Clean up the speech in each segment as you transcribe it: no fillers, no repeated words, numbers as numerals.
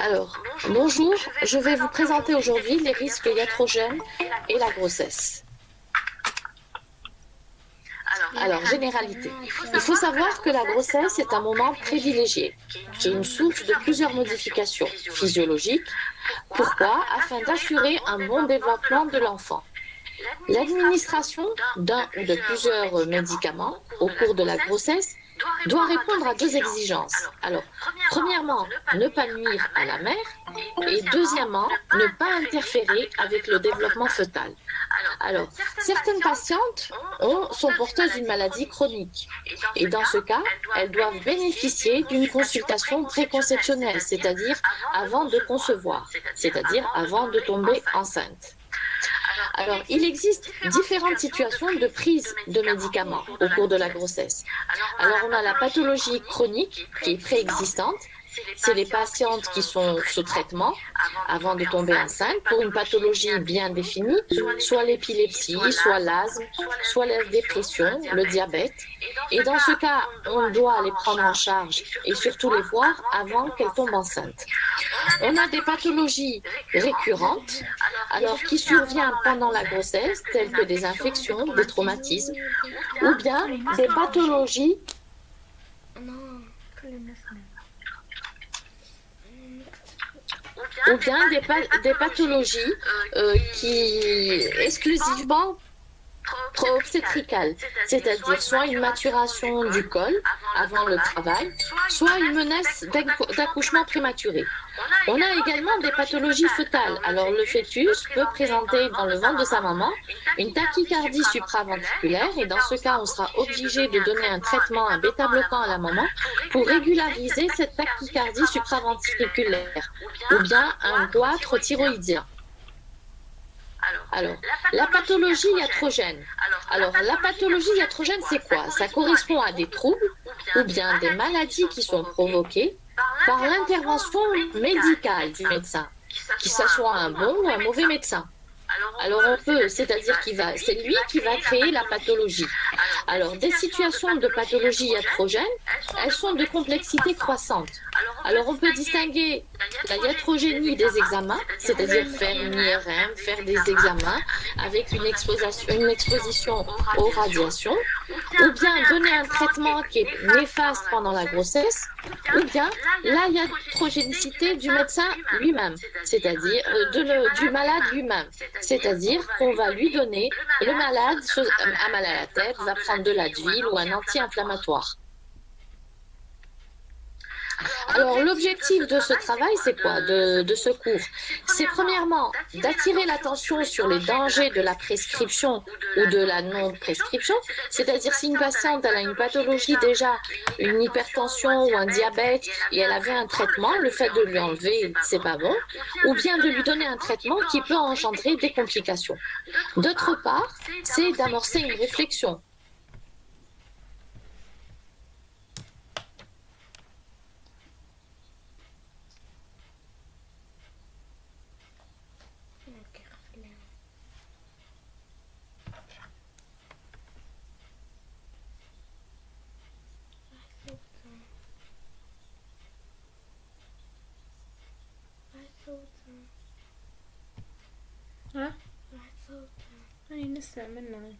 Alors, bonjour, je vais vous présenter aujourd'hui les risques iatrogènes et la grossesse. Alors, généralité. Il faut savoir que la grossesse est un moment privilégié, qui est une source de plusieurs modifications physiologiques. Pourquoi? Afin d'assurer un bon développement de l'enfant. L'administration d'un ou de plusieurs médicaments au cours de la grossesse doit répondre à deux exigences. Alors, premièrement, ne pas nuire à la mère et deuxièmement, ne pas interférer avec le développement fœtal. Alors, certaines patientes sont porteuses d'une maladie chronique et dans ce cas, elles doivent bénéficier d'une consultation préconceptionnelle, c'est-à-dire avant de concevoir, c'est-à-dire avant de tomber enceinte. Alors, il existe différentes situations de prise de médicaments au cours de la grossesse. Alors, on a la pathologie chronique qui est préexistante. C'est les patientes qui sont sous traitement avant de tomber enceinte pour une pathologie bien définie, soit l'épilepsie, soit l'asthme, soit la dépression, le diabète. Et dans ce cas, on doit les prendre en charge et surtout les voir avant qu'elles tombent enceintes. On a des pathologies récurrentes, alors qui surviennent pendant la grossesse, telles que des infections, des traumatismes, ou bien des pathologies ou bien des pathologies qui exclusivement pro-obstétricale, c'est-à-dire soit une maturation du col avant le travail, soit une menace d'accouchement prématuré. On a également des pathologies fœtales. Alors le fœtus peut présenter dans le ventre de sa maman une tachycardie supraventriculaire et dans ce cas, on sera obligé de donner un traitement, un bêta-bloquant à la maman pour régulariser cette tachycardie supraventriculaire ou bien un goitre thyroïdien. Alors, la pathologie iatrogène. Alors, la pathologie iatrogène, c'est quoi? Ça correspond à des troubles ou bien des maladies qui sont provoquées par l'intervention médicale du médecin, qu'il soit un bon ou un mauvais médecin. Alors on peut, c'est-à-dire c'est lui qui va créer la pathologie. Alors des situations de pathologie iatrogène, elles sont de complexité croissante. Alors on peut distinguer la iatrogénie des examens, c'est-à-dire faire une IRM, faire des examens avec une exposition aux radiations, ou bien donner un traitement qui est néfaste pendant la grossesse, ou bien la iatrogénicité du médecin lui-même, c'est-à-dire du malade lui-même. C'est-à-dire qu'on va lui donner, le malade a mal à la tête, va prendre de l'Advil ou un anti-inflammatoire. Alors l'objectif de ce travail, c'est quoi, de ce cours? C'est premièrement d'attirer l'attention sur les dangers de la prescription ou de la non-prescription, c'est-à-dire si une patiente elle a une pathologie déjà, une hypertension ou un diabète et elle avait un traitement, le fait de lui enlever, c'est pas bon, ou bien de lui donner un traitement qui peut engendrer des complications. D'autre part, c'est d'amorcer une réflexion. ها هاي نسمع منها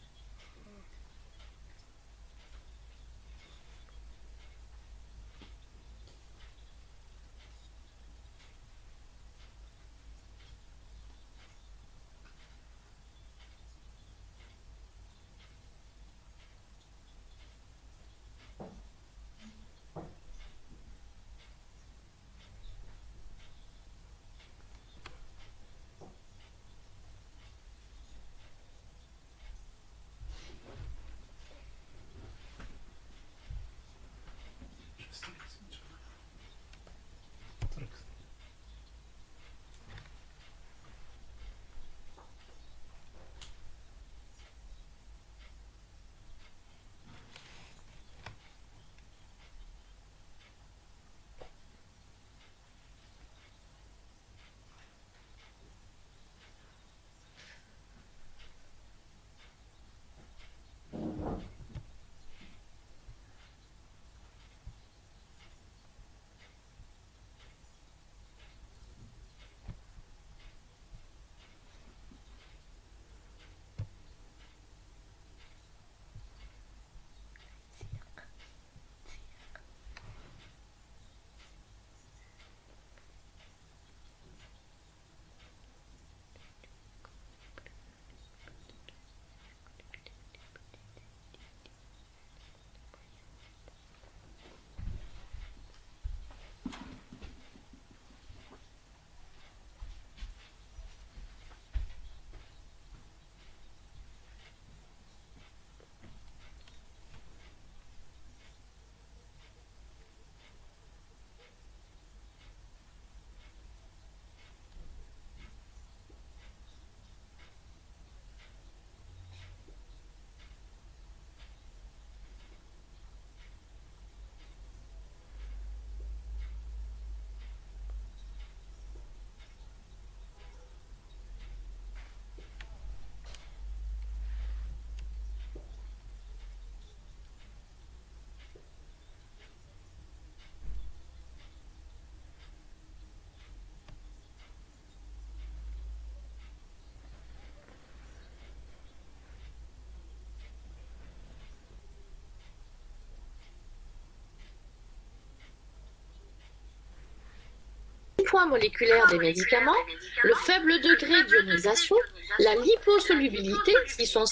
poids moléculaire des médicaments, le faible degré d'ionisation, la liposolubilité, qui sont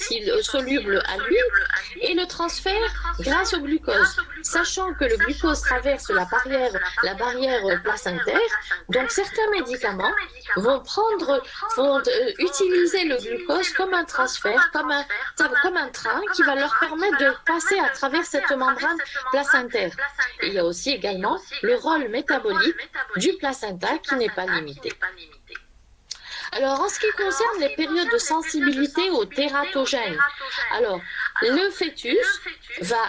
solubles à l'huile, et le transfert grâce au glucose. Sachant que le glucose traverse la barrière placentaire, donc certains médicaments vont utiliser le glucose comme un transfert, comme un train qui va leur permettre de passer à travers cette membrane placentaire. Il y a aussi également le rôle métabolique du placenta qui n'est pas limité. Alors, en ce qui concerne les périodes de sensibilité aux tératogènes, alors, le fœtus va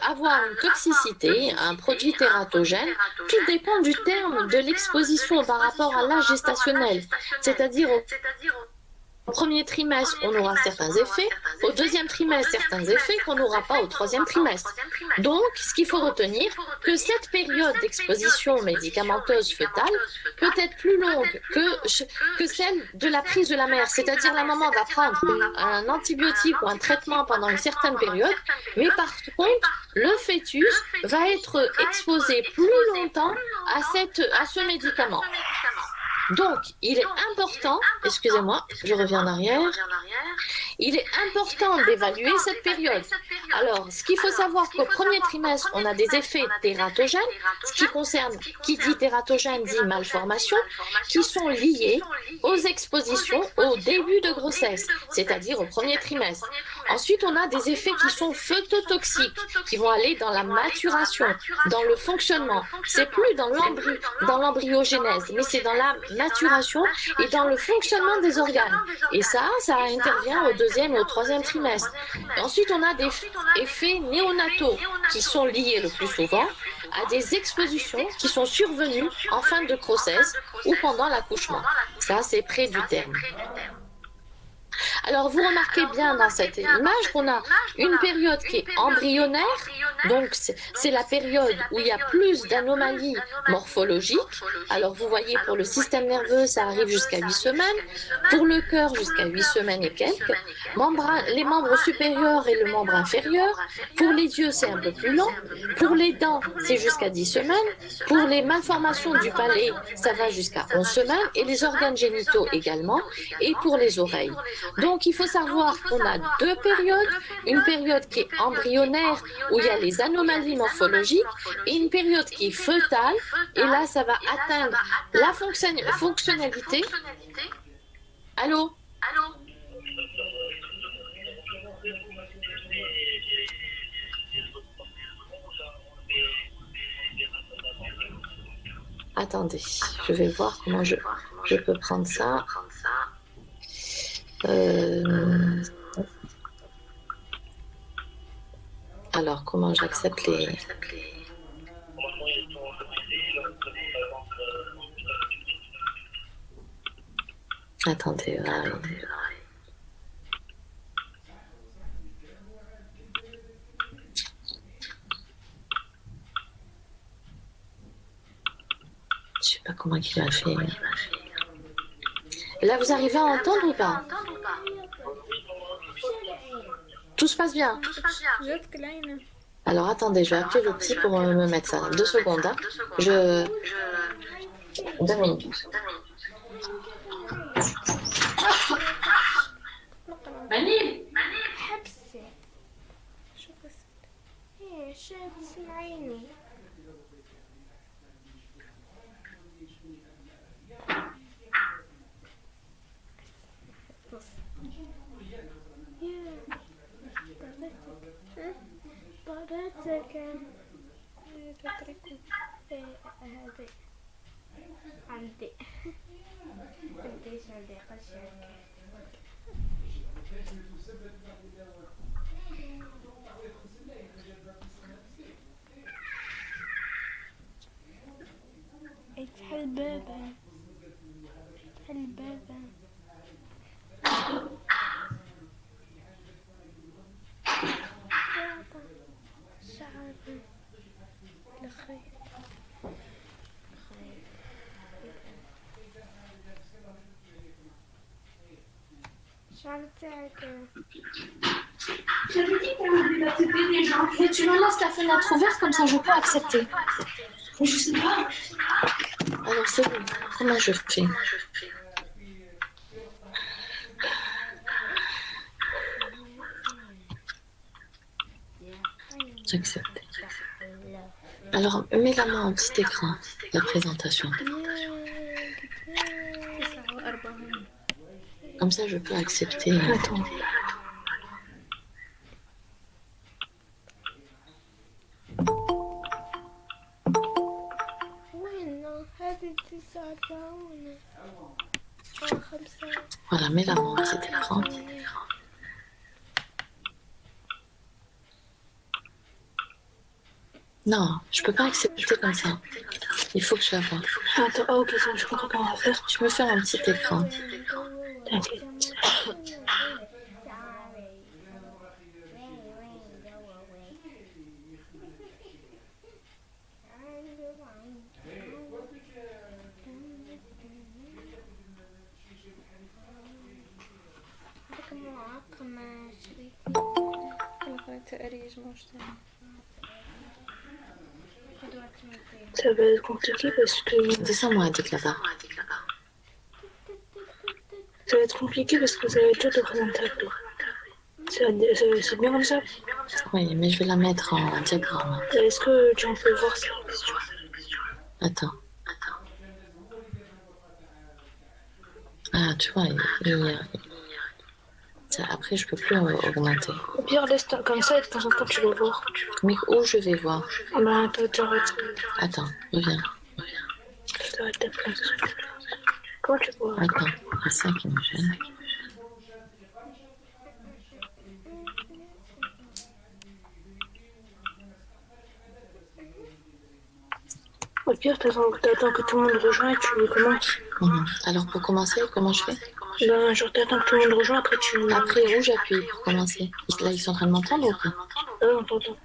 avoir une toxicité, un produit tératogène, tout dépend du terme de l'exposition par rapport à l'âge gestationnel, c'est-à-dire au premier trimestre, on aura certains effets. Au deuxième trimestre, certains effets qu'on n'aura pas au troisième trimestre. Donc, ce qu'il faut retenir, que cette période d'exposition médicamenteuse fœtale peut être plus longue que celle de la prise de la mère. C'est-à-dire, la maman va prendre un antibiotique ou un traitement pendant une certaine période, mais par contre, le fœtus va être exposé plus longtemps à ce médicament. Donc, il est important, excusez-moi, je reviens en arrière, il est important d'évaluer cette période. Alors, ce qu'il faut savoir qu'au premier trimestre, on a des effets tératogènes, qui dit tératogène dit malformation, qui sont liés aux expositions au début de grossesse, c'est-à-dire au premier trimestre. Ensuite, on a des effets qui sont phytotoxiques, qui vont aller dans la maturation, dans le fonctionnement. C'est plus dans l'embryogénèse, mais c'est dans la maturation et dans le fonctionnement des organes. Et ça intervient au deuxième et au troisième trimestre. Et ensuite, on a des effets néonataux qui sont liés le plus souvent à des expositions qui sont survenues en fin de grossesse ou pendant l'accouchement. Ça, c'est près du terme. Alors, vous remarquez bien dans cette image qu'on a une période qui est embryonnaire, donc c'est la période où il y a plus d'anomalies morphologiques. Alors, vous voyez, pour le système nerveux, ça arrive jusqu'à 8 semaines, pour le cœur, jusqu'à 8 semaines et quelques, les membres supérieurs et le membre inférieur, pour les yeux, c'est un peu plus long, pour les dents, c'est jusqu'à 10 semaines, pour les malformations du palais, ça va jusqu'à 11 semaines, et les organes génitaux également, et pour les oreilles. Donc, il faut savoir qu'on a deux périodes, une période qui est embryonnaire, où il y a les anomalies morphologiques, et une période qui est fœtale, et là, ça va atteindre la fonctionnalité. Allô? Attendez, je vais voir comment je peux prendre ça. Alors, comment j'accepte les... Attendez, je sais pas comment il a fait. Là, vous arrivez à entendre ou pas? Tout se passe bien? Alors, attendez, je vais appeler le petit pour me mettre ça. 2 secondes, hein. 2 minutes. Manil! عندي بديش عندي قشة افتح الباب افتح الباب شعر الخير J'avais dit qu'on voulait accepter des gens. Mais tu me laisses la fenêtre ouverte, comme ça je peux accepter. Mais je sais pas. Alors c'est bon. Comment je fais? J'accepte. Alors mets la main en petit écran, la présentation. Comme ça je peux accepter. Attends. Voilà, mets la main en petit écran. Non, je peux pas accepter comme ça. Il faut que je la vois. Attends, oh, ok, c'est bon, je comprends comment on va faire. Tu peux faire un petit écran. T'inquiète. Ça va être compliqué parce que... Descends-moi avec là-bas. Ça va être compliqué parce que ça va être tout représentable. C'est bien comme ça. Oui, mais je vais la mettre en diagramme. Est-ce que tu en peux voir ça? Attends. Ah, tu vois, ça, après, je peux plus augmenter. Au pire, laisse comme ça et de temps en temps tu vas voir. Mais où je vais voir? Ah ben, t'arrêtes. Attends, reviens. T'arrêtes ta place. Comment tu vois? Attends, c'est ça qui me gêne. Au pire, t'attends que tout le monde rejoigne et tu commences. Alors, pour commencer, comment je fais? Ben, genre, t'attends que tout le monde rejoigne, après tu... Après, où j'appuie pour commencer? Là, ils sont en train de m'entendre ou pas? On t'entend.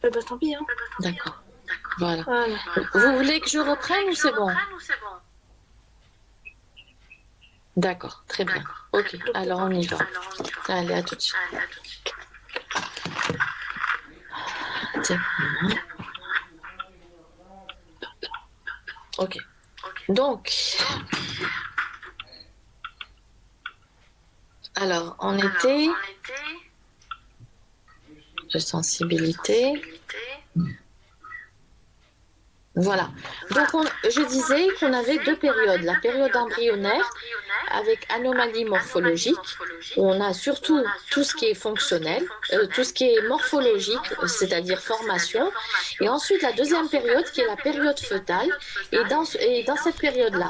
Bah tant pis, hein. D'accord. Voilà. Voilà. Vous voulez que je reprenne ou c'est bon? D'accord, très bien. Ok, alors on y va. Allez, à tout de suite. Tiens. Ok. Donc, alors, on était de sensibilité. Voilà. Donc, je disais qu'on avait deux périodes. La période embryonnaire avec anomalie morphologique, où on a surtout tout ce qui est fonctionnel, tout ce qui est morphologique, c'est-à-dire formation. Et ensuite, la deuxième période qui est la période fœtale. Et dans cette période-là,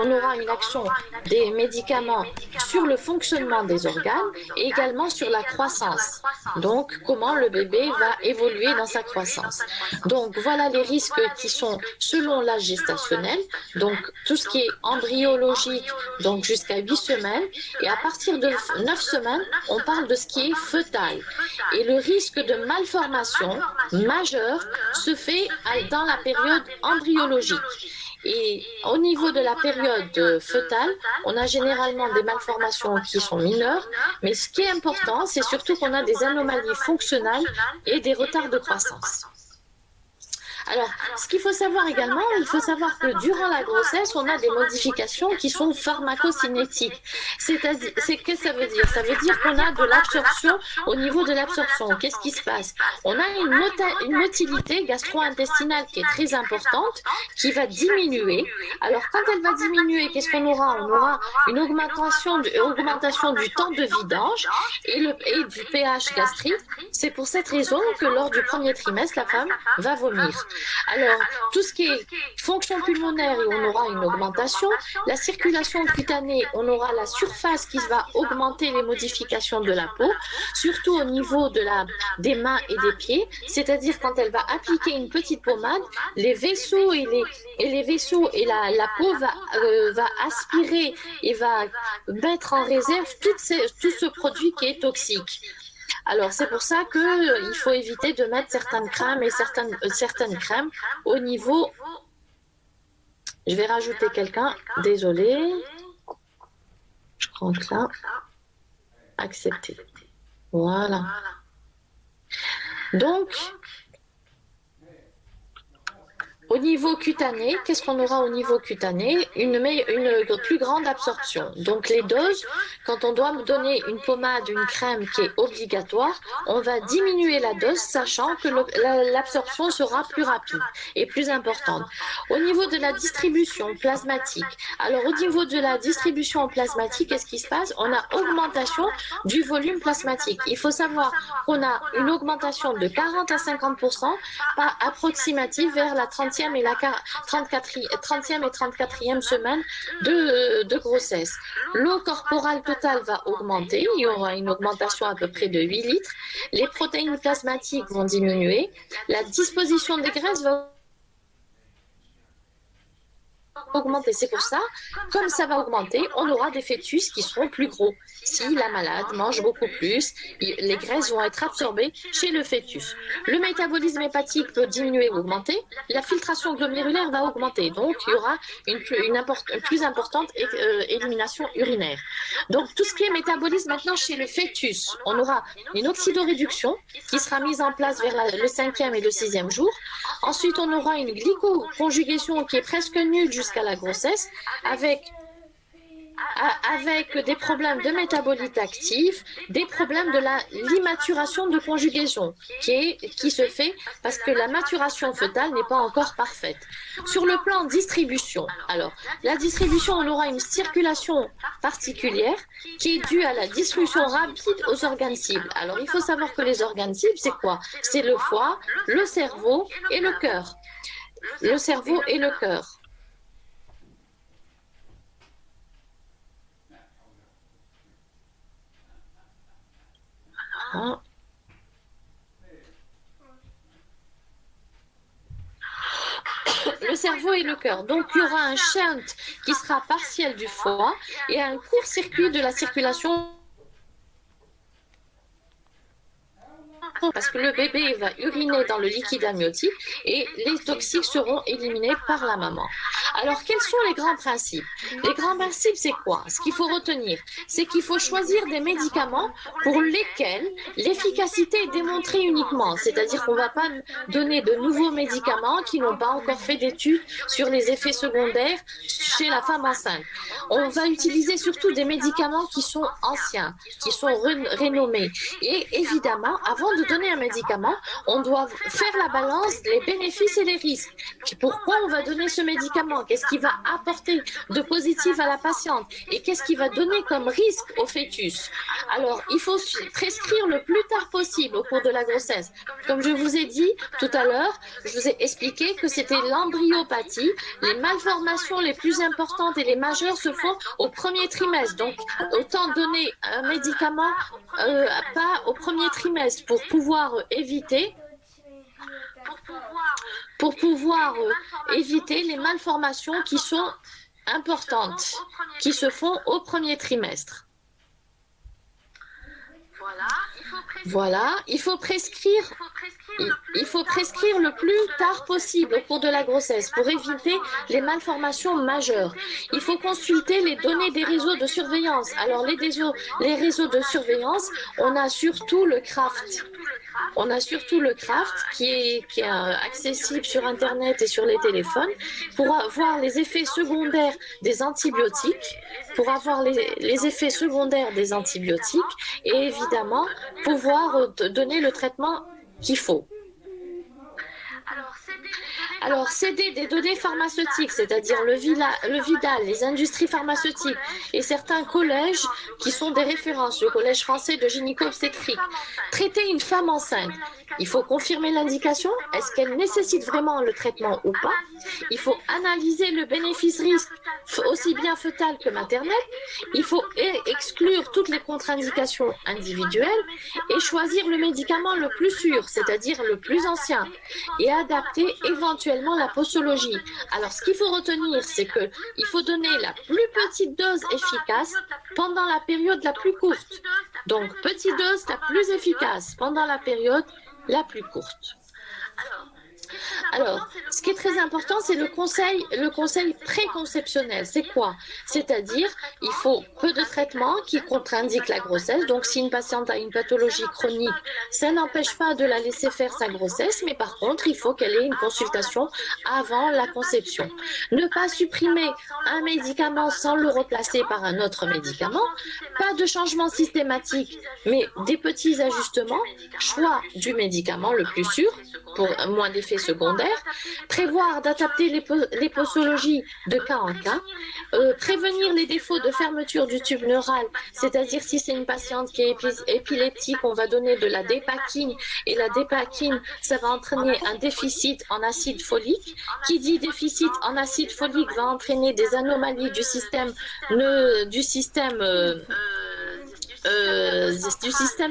on aura une action des médicaments sur le fonctionnement des organes et également sur la croissance. Donc, comment le bébé va évoluer dans sa croissance. Donc, voilà les risques qui sont selon l'âge gestationnel. Donc, tout ce qui est embryologique, donc jusqu'à 8 semaines. Et à partir de 9 semaines, on parle de ce qui est fœtal. Et le risque de malformation majeure se fait dans la période embryologique. Et au niveau de la période fœtale, on a généralement des malformations qui sont mineures, mais ce qui est important, c'est surtout qu'on a des anomalies fonctionnelles et des retards de croissance. Alors, ce qu'il faut savoir également, il faut savoir que durant la grossesse, on a des modifications qui sont pharmacocinétiques. C'est-à-dire, qu'est-ce que ça veut dire? Ça veut dire qu'on a de l'absorption au niveau de l'absorption. Qu'est-ce qui se passe? On a une motilité gastro-intestinale qui est très importante, qui va diminuer. Alors, quand elle va diminuer, qu'est-ce qu'on aura? On aura une augmentation du temps de vidange et du pH gastrique. C'est pour cette raison que lors du premier trimestre, la femme va vomir. Alors, tout ce qui est fonction pulmonaire, on aura une augmentation. La circulation cutanée, on aura la surface qui va augmenter les modifications de la peau, surtout au niveau des mains et des pieds. C'est-à-dire quand elle va appliquer une petite pommade, les vaisseaux et la peau va aspirer et va mettre en réserve tout ce produit qui est toxique. Alors, c'est pour ça qu'il faut éviter de mettre certaines crèmes et certaines crèmes au niveau... Je vais rajouter quelqu'un. Désolée. Je rentre là. Accepter. Voilà. Donc, au niveau cutané, qu'est-ce qu'on aura au niveau cutané? Une plus grande absorption. Donc les doses, quand on doit donner une pommade, une crème qui est obligatoire, on va diminuer la dose, sachant que l'absorption sera plus rapide et plus importante. Au niveau de la distribution plasmatique, alors au niveau de la distribution plasmatique, qu'est-ce qui se passe? On a augmentation du volume plasmatique. Il faut savoir qu'on a une augmentation de 40 à 50% approximative vers la 30e et la 30e et 34e semaine de grossesse. L'eau corporelle totale va augmenter, il y aura une augmentation à peu près de 8 litres. Les protéines plasmatiques vont diminuer, la disposition des graisses va augmenter. C'est pour ça, comme ça va augmenter, on aura des fœtus qui seront plus gros. Si la malade mange beaucoup plus, les graisses vont être absorbées chez le fœtus. Le métabolisme hépatique peut diminuer ou augmenter. La filtration glomérulaire va augmenter. Donc, il y aura une plus importante élimination urinaire. Donc, tout ce qui est métabolisme maintenant chez le fœtus, on aura une oxydoréduction qui sera mise en place vers le 5e et le 6e jour. Ensuite, on aura une glycoconjugation qui est presque nulle jusqu'à la grossesse avec des problèmes de métabolite actif, des problèmes de l'imaturation de conjugaison qui se fait parce que la maturation fœtale n'est pas encore parfaite. Sur le plan distribution, alors la distribution, on aura une circulation particulière qui est due à la distribution rapide aux organes cibles. Alors il faut savoir que les organes cibles, c'est quoi? C'est le foie, le cerveau et le cœur. Le cerveau et le cœur. Ah. Le cerveau et le cœur. Donc, il y aura un shunt qui sera partiel du foie et un court-circuit de la circulation parce que le bébé va uriner dans le liquide amniotique et les toxiques seront éliminés par la maman. Alors, quels sont les grands principes? Les grands principes, c'est quoi? Ce qu'il faut retenir, c'est qu'il faut choisir des médicaments pour lesquels l'efficacité est démontrée uniquement. C'est-à-dire qu'on ne va pas donner de nouveaux médicaments qui n'ont pas encore fait d'études sur les effets secondaires chez la femme enceinte. On va utiliser surtout des médicaments qui sont anciens, qui sont renommés. Et évidemment, avant de donner un médicament, on doit faire la balance des bénéfices et des risques. Pourquoi on va donner ce médicament? Qu'est-ce qui va apporter de positif à la patiente? Et qu'est-ce qui va donner comme risque au fœtus? Alors, il faut prescrire le plus tard possible au cours de la grossesse. Comme je vous ai dit tout à l'heure, je vous ai expliqué que c'était l'embryopathie. Les malformations les plus importantes et les majeures se font au premier trimestre. Donc, autant donner un médicament pas au premier trimestre pour pouvoir éviter les malformations qui sont importantes, qui se font au premier trimestre. Voilà, il faut prescrire le plus tard possible au cours de la grossesse pour éviter les malformations majeures. Il faut consulter les données des réseaux de surveillance. Alors les réseaux de surveillance, on a surtout le CRAFT. On a surtout le Kraft qui est accessible sur Internet et sur les téléphones pour voir les effets secondaires des antibiotiques, et évidemment pouvoir donner le traitement qu'il faut. Alors, céder des données pharmaceutiques, c'est-à-dire le Vidal, les industries pharmaceutiques et certains collèges qui sont des références, le collège français de gynéco-obstétrique, traiter une femme enceinte. Il faut confirmer l'indication, est-ce qu'elle nécessite vraiment le traitement ou pas. Il faut analyser le bénéfice-risque, aussi bien fœtal que maternel. Il faut exclure toutes les contre-indications individuelles et choisir le médicament le plus sûr, c'est-à-dire le plus ancien, et adapter éventuellement la posologie. Alors, ce qu'il faut retenir, c'est qu'il faut donner la plus petite dose efficace pendant la période la plus courte. Donc, petite dose la plus efficace pendant la période la plus courte. Alors, ce qui est très important, c'est le conseil préconceptionnel. C'est quoi? C'est-à-dire, il faut peu de traitements qui contre-indiquent la grossesse. Donc, si une patiente a une pathologie chronique, ça n'empêche pas de la laisser faire sa grossesse, mais par contre, il faut qu'elle ait une consultation avant la conception. Ne pas supprimer un médicament sans le remplacer par un autre médicament. Pas de changement systématique, mais des petits ajustements. Choix du médicament le plus sûr pour moins d'effets secondaires, prévoir d'adapter les posologies de cas en cas, prévenir les défauts de fermeture du tube neural, c'est-à-dire si c'est une patiente qui est épileptique, on va donner de la dépakine, et la dépakine, ça va entraîner un déficit en acide folique. Qui dit déficit en acide folique va entraîner des anomalies du système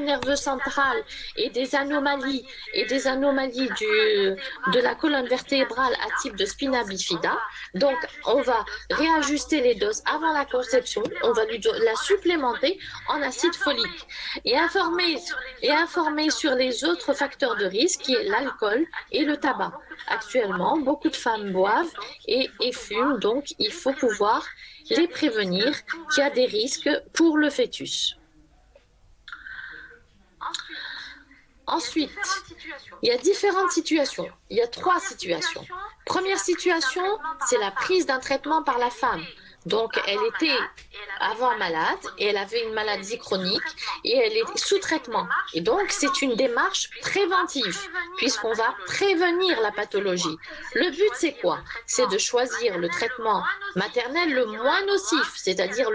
nerveux central et des anomalies de la colonne vertébrale à type de spina bifida. Donc, on va réajuster les doses avant la conception, on va la supplémenter en acide folique et informer sur les autres facteurs de risque qui est l'alcool et le tabac. Actuellement, beaucoup de femmes boivent et fument, donc il faut pouvoir les prévenir qu'il y a des risques pour le fœtus. Ensuite, il y a différentes situations. Il y a 3 situations. Première situation, c'est la prise d'un traitement par la femme. Donc, elle était avant malade et elle avait une maladie chronique et elle est sous traitement. Et donc, c'est une démarche préventive puisqu'on va prévenir la pathologie. Le but, c'est quoi? C'est de choisir le traitement maternel le moins nocif, c'est-à-dire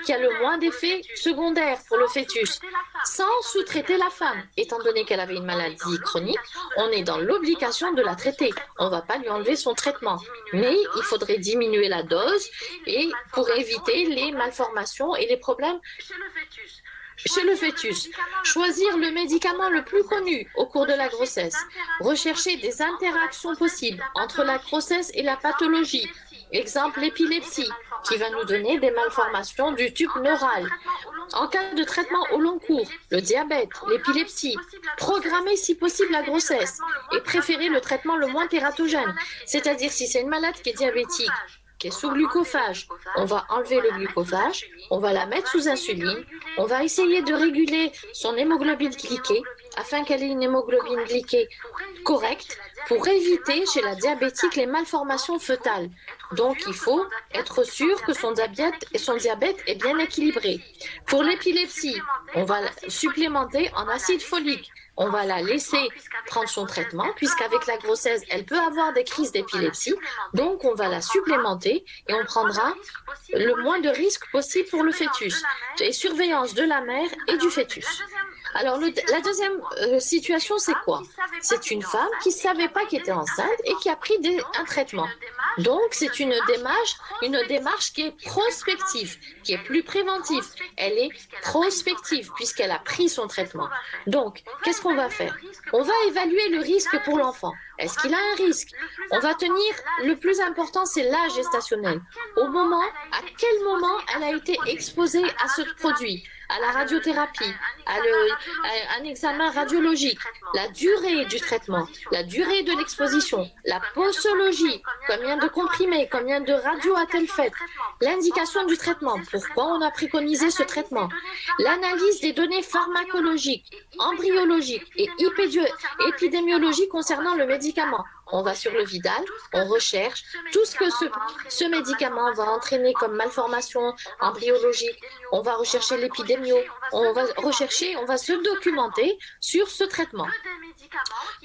qui a le moins d'effets secondaires pour le fœtus, sans sous-traiter la femme. Étant donné qu'elle avait une maladie chronique, on est dans l'obligation de la traiter. On ne va pas lui enlever son traitement. Mais il faudrait diminuer la dose et pour éviter les malformations et les problèmes chez le fœtus. Choisir le médicament le plus connu au cours de la grossesse. Rechercher des interactions possibles entre la grossesse et la pathologie. Exemple, l'épilepsie, qui va nous donner des malformations du tube neural. En cas de traitement au long cours, le diabète, l'épilepsie, programmer si possible la grossesse et préférer le traitement le moins tératogène. C'est-à-dire si c'est une malade qui est diabétique, qui est sous glucophage, on va enlever le glucophage, on va la mettre sous insuline, on va essayer de réguler son hémoglobine glyquée afin qu'elle ait une hémoglobine glyquée correcte pour éviter chez la diabétique les malformations fœtales. Donc, il faut être sûr que son diabète est bien équilibré. Pour l'épilepsie, on va supplémenter en acide folique. On va la laisser prendre son traitement, puisqu'avec la grossesse, elle peut avoir des crises d'épilepsie. Donc, on va la supplémenter et on prendra le moins de risques possible pour le fœtus. Et surveillance de la mère et du fœtus. Alors, la deuxième situation, c'est quoi? C'est une femme qui ne savait pas qu'elle était enceinte et qui a pris un traitement. Donc, c'est une démarche qui est prospective, qui est plus préventive. Elle est prospective puisqu'elle a pris son traitement. Donc, qu'est-ce qu'on va faire? On va évaluer le risque pour l'enfant. Est-ce qu'il a un risque? On va tenir, le plus important, c'est l'âge gestationnel. À quel moment elle a été exposée à ce produit, à la radiothérapie, un examen radiologique, la durée du traitement, la durée de l'exposition, la posologie, combien de comprimés, combien de radios a-t-elle fait, l'indication du traitement, pourquoi on a préconisé ce traitement, l'analyse des données pharmacologiques, embryologiques et épidémiologiques concernant le médicament. On va sur le Vidal, on recherche tout ce que ce médicament va entraîner comme malformation embryologique, on va rechercher l'épidémio, on va se documenter sur ce traitement.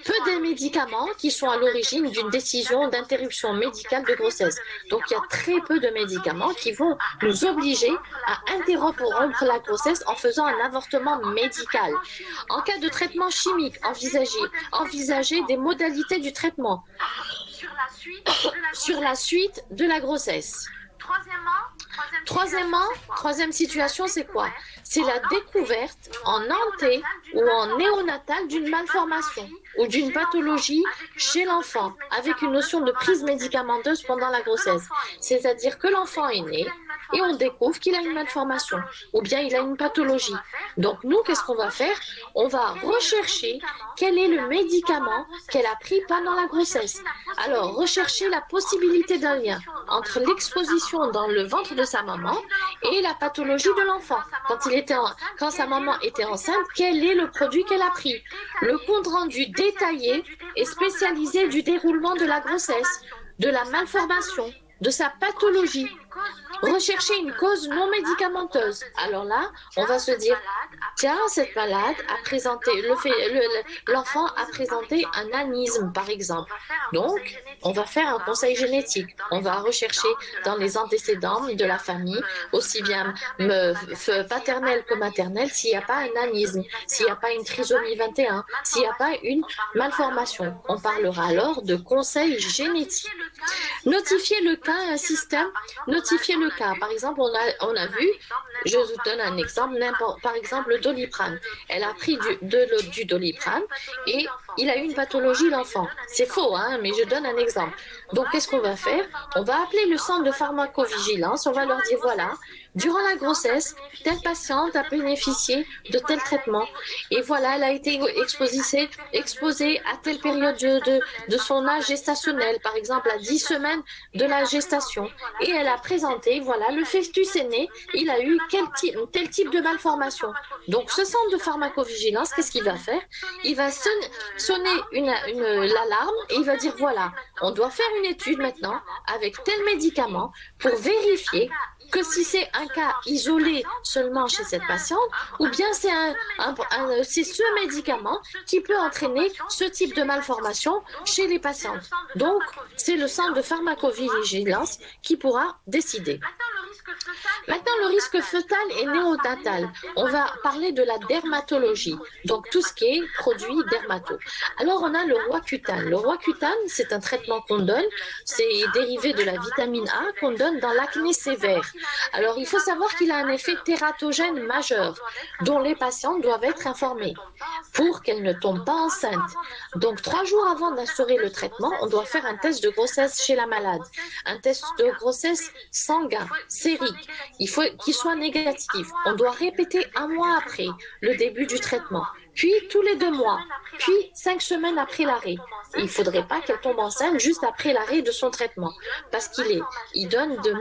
Peu des médicaments qui sont à l'origine d'une décision d'interruption médicale de grossesse. Donc il y a très peu de médicaments qui vont nous obliger à interrompre la grossesse en faisant un avortement médical. En cas de traitement chimique, envisager des modalités du traitement sur la suite de la grossesse. Troisième situation, c'est quoi? C'est la découverte en anté ou en néonatal d'une malformation ou d'une pathologie chez l'enfant avec une notion de prise médicamenteuse pendant la grossesse. C'est-à-dire que l'enfant est né et on découvre qu'il a une malformation ou bien il a une pathologie. Donc nous, qu'est-ce qu'on va faire? On va rechercher quel est le médicament qu'elle a pris pendant la grossesse. Alors, rechercher la possibilité d'un lien entre l'exposition dans le ventre de sa maman et la pathologie de l'enfant. Quand sa maman était enceinte, quel est le produit qu'elle a pris? Le compte rendu détaillé et spécialisé du déroulement de la grossesse, de la malformation, de sa pathologie. Rechercher une cause non médicamenteuse. Alors là, on va se dire, tiens, cette malade a présenté, l'enfant a présenté un anisme, par exemple. Donc, on va faire un conseil génétique. On va rechercher dans les antécédents de la famille, aussi bien paternelle que maternelle, s'il n'y a pas un anisme, s'il n'y a pas une trisomie 21, s'il n'y a pas une malformation. On parlera alors de conseil génétique. Notifier le cas à un système, notifier le cas. Par exemple, on a vu, je vous donne un exemple, par exemple le Doliprane. Elle a pris du Doliprane et il a eu une pathologie, l'enfant. C'est faux, hein, mais je donne un exemple. Donc, qu'est-ce qu'on va faire? On va appeler le centre de pharmacovigilance, on va leur dire, voilà, durant la grossesse, telle patiente a bénéficié de tel traitement. Et voilà, elle a été exposée à telle période de son âge gestationnel, par exemple à 10 semaines de la gestation. Et elle a présenté, voilà, le fœtus est né, il a eu tel type de malformation. Donc, ce centre de pharmacovigilance, qu'est-ce qu'il va faire? Il va sonner l'alarme et il va dire, voilà, on doit faire une étude maintenant avec tel médicament pour vérifier que si c'est un cas isolé seulement chez cette patiente, ou bien c'est ce médicament qui peut entraîner ce type de malformation chez les patientes. Donc, c'est le centre de pharmacovigilance qui pourra décider. Maintenant, le risque fœtal et néonatal. On va parler de la dermatologie, donc tout ce qui est produit dermato. Alors, on a le Roaccutane. Le Roaccutane, c'est un traitement qu'on donne, c'est dérivé de la vitamine A qu'on donne dans l'acné sévère. Alors, il faut savoir qu'il a un effet tératogène majeur, dont les patientes doivent être informées pour qu'elles ne tombent pas enceintes. Donc, 3 jours avant d'instaurer le traitement, on doit faire un test de grossesse chez la malade, un test de grossesse sanguin, sérique. Il faut qu'il soit négatif. On doit répéter 1 mois après le début du traitement, puis tous les 2 mois, puis 5 semaines après l'arrêt. Il ne faudrait pas qu'elle tombe enceinte juste après l'arrêt de son traitement, parce qu'il donne des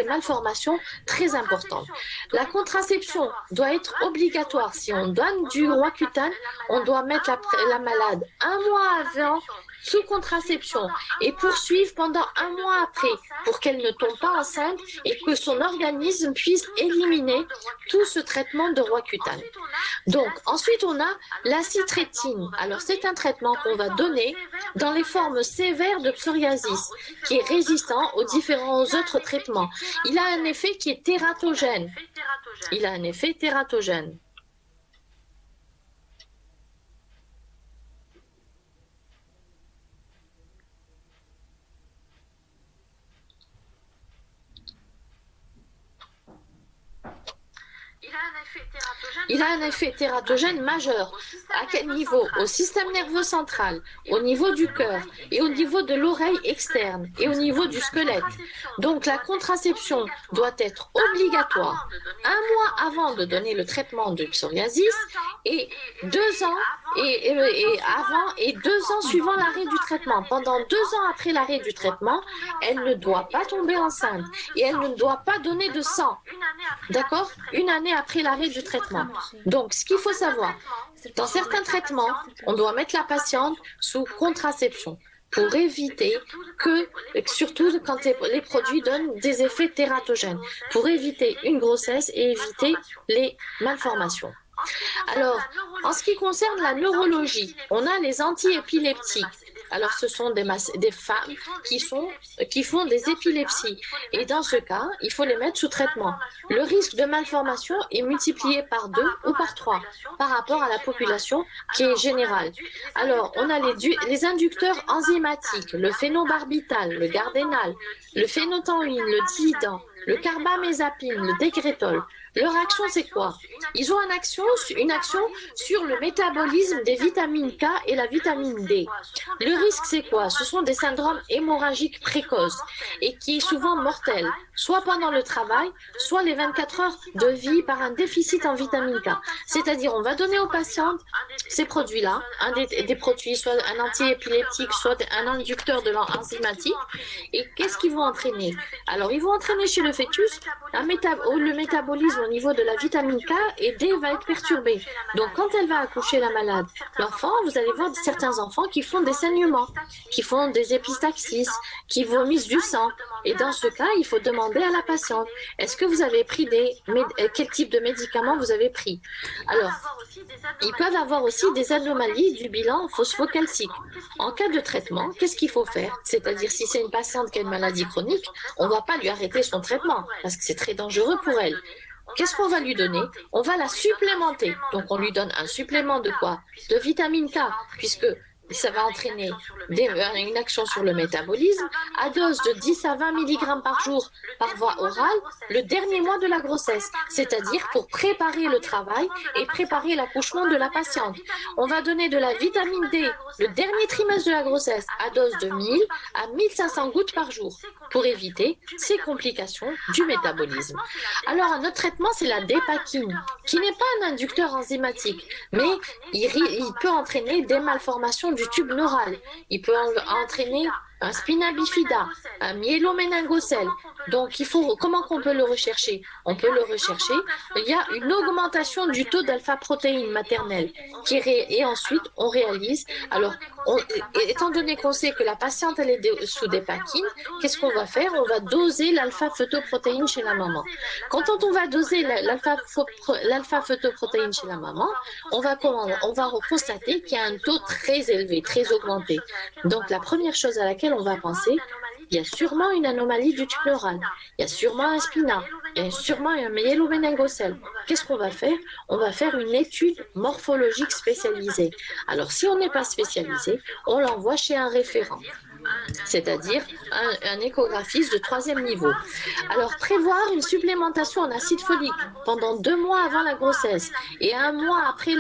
malformations très importantes. La contraception doit être obligatoire. Si on donne du Roaccutane, on doit mettre la malade 1 mois avant sous contraception et poursuivre pendant 1 mois après pour qu'elle ne tombe pas enceinte et que son organisme puisse éliminer tout ce traitement de Roaccutane. Donc, ensuite, on a l'acitrétine. Alors, c'est un traitement qu'on va donner dans les formes sévères de psoriasis qui est résistant aux différents autres traitements. Il a un effet qui est tératogène. Il a un effet tératogène. Il a un effet tératogène majeur À quel niveau? Au système nerveux central, au niveau du cœur et au niveau de l'oreille externe et au niveau du squelette. Donc la contraception doit être obligatoire 1 mois avant de donner le traitement de psoriasis et 2 ans et avant et 2 ans suivant l'arrêt du traitement. Pendant 2 ans après l'arrêt du traitement, elle ne doit pas tomber enceinte et elle ne doit pas donner de sang. D'accord? 1 année après l'arrêt du traitement. Donc, ce qu'il faut savoir, dans certains traitements, on doit mettre la patiente sous contraception pour éviter que, surtout quand les produits donnent des effets tératogènes, pour éviter une grossesse et éviter les malformations. Alors, en ce qui concerne la neurologie, on a les antiépileptiques. Alors, ce sont des femmes qui font des épilepsies. Et dans ce cas, il faut les mettre sous traitement. Le risque de malformation est multiplié par 2 ou par 3 par rapport à la population qui est générale. Alors, on a les inducteurs enzymatiques, le phénobarbital, le gardénal, le phénotenine, le dihidan, le carbamazépine, le dégrétol. Leur action, c'est quoi? Ils ont une action sur le métabolisme des vitamines K et la vitamine D. Le risque, c'est quoi? Ce sont des syndromes hémorragiques précoces et qui est souvent mortel, soit pendant le travail, soit les 24 heures de vie par un déficit en vitamine K. C'est-à-dire, on va donner aux patientes ces produits-là, des produits, soit un antiépileptique, soit un inducteur de l'enzymatique. Et qu'est-ce qu'ils vont entraîner? Alors, ils vont entraîner chez le fœtus le métabolisme au niveau de la vitamine K et D va être perturbé. Donc, quand elle va accoucher la malade, l'enfant, vous allez voir certains enfants qui font des saignements, qui font des épistaxis, qui vomissent du sang. Et dans ce cas, il faut demander à la patiente, est-ce que vous avez pris quel type de médicaments vous avez pris? Alors, ils peuvent avoir aussi des anomalies du bilan phosphocalcique. En cas de traitement, qu'est-ce qu'il faut faire? C'est-à-dire, si c'est une patiente qui a une maladie chronique, on ne va pas lui arrêter son traitement parce que c'est très dangereux pour elle. Qu'est-ce qu'on va lui donner? On va la supplémenter. Donc, on lui donne un supplément de quoi? De vitamine K, puisque ça va entraîner une action sur le métabolisme à dose de 10 à 20 mg par jour par voie orale le dernier mois de la grossesse, c'est-à-dire pour préparer le travail et préparer l'accouchement de la patiente. On va donner de la vitamine D le dernier trimestre de la grossesse à dose de 1000 à 1500 gouttes par jour pour éviter ces complications du métabolisme. Alors, un autre traitement, c'est la dépakine, qui n'est pas un inducteur enzymatique, mais il peut entraîner des malformations du tube neural. Il peut entraîner un spina bifida, un myéloméningocèle. Donc, comment qu'on peut le rechercher? On peut le rechercher. Il y a une augmentation du taux d'alpha-protéine maternelle. Et ensuite, on réalise. Alors, étant donné qu'on sait que la patiente, elle est sous dépakine, qu'est-ce qu'on va faire? On va doser l'alpha-phytoprotéine chez la maman. Quand on va doser l'alpha-phytoprotéine chez la maman, on va constater qu'il y a un taux très élevé, très augmenté. Donc, la première chose à laquelle on va penser, il y a sûrement une anomalie du tube neural, il y a sûrement un spina, il y a sûrement un myéloméningocèle. Qu'est-ce qu'on va faire? On va faire une étude morphologique spécialisée. Alors, si on n'est pas spécialisé, on l'envoie chez un référent, c'est-à-dire un échographiste de 3e niveau. Alors, prévoir une supplémentation en acide folique pendant 2 mois avant la grossesse et 1 mois après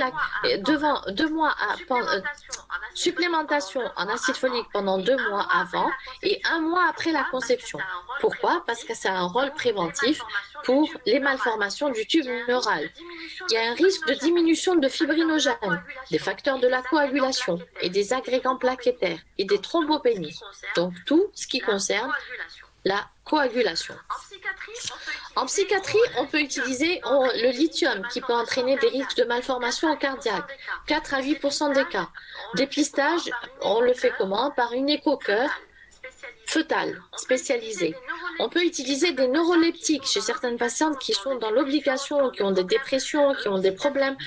supplémentation en acide folique pendant 2 mois avant et 1 mois après la conception. Pourquoi? Parce que ça a un rôle préventif pour les malformations du tube neural. Il y a un risque de diminution de fibrinogènes, des facteurs de la coagulation et des agrégants plaquettaires et des thrombopénies. Donc tout ce qui concerne la coagulation. En psychiatrie, on peut utiliser le lithium qui peut entraîner des risques de malformation cardiaque, 4 à 8% des cas. Dépistage, on le fait comment? Par une écho-cœur fœtale spécialisée. On peut utiliser des neuroleptiques chez certaines patientes qui sont dans l'obligation, qui ont des dépressions, qui ont des problèmes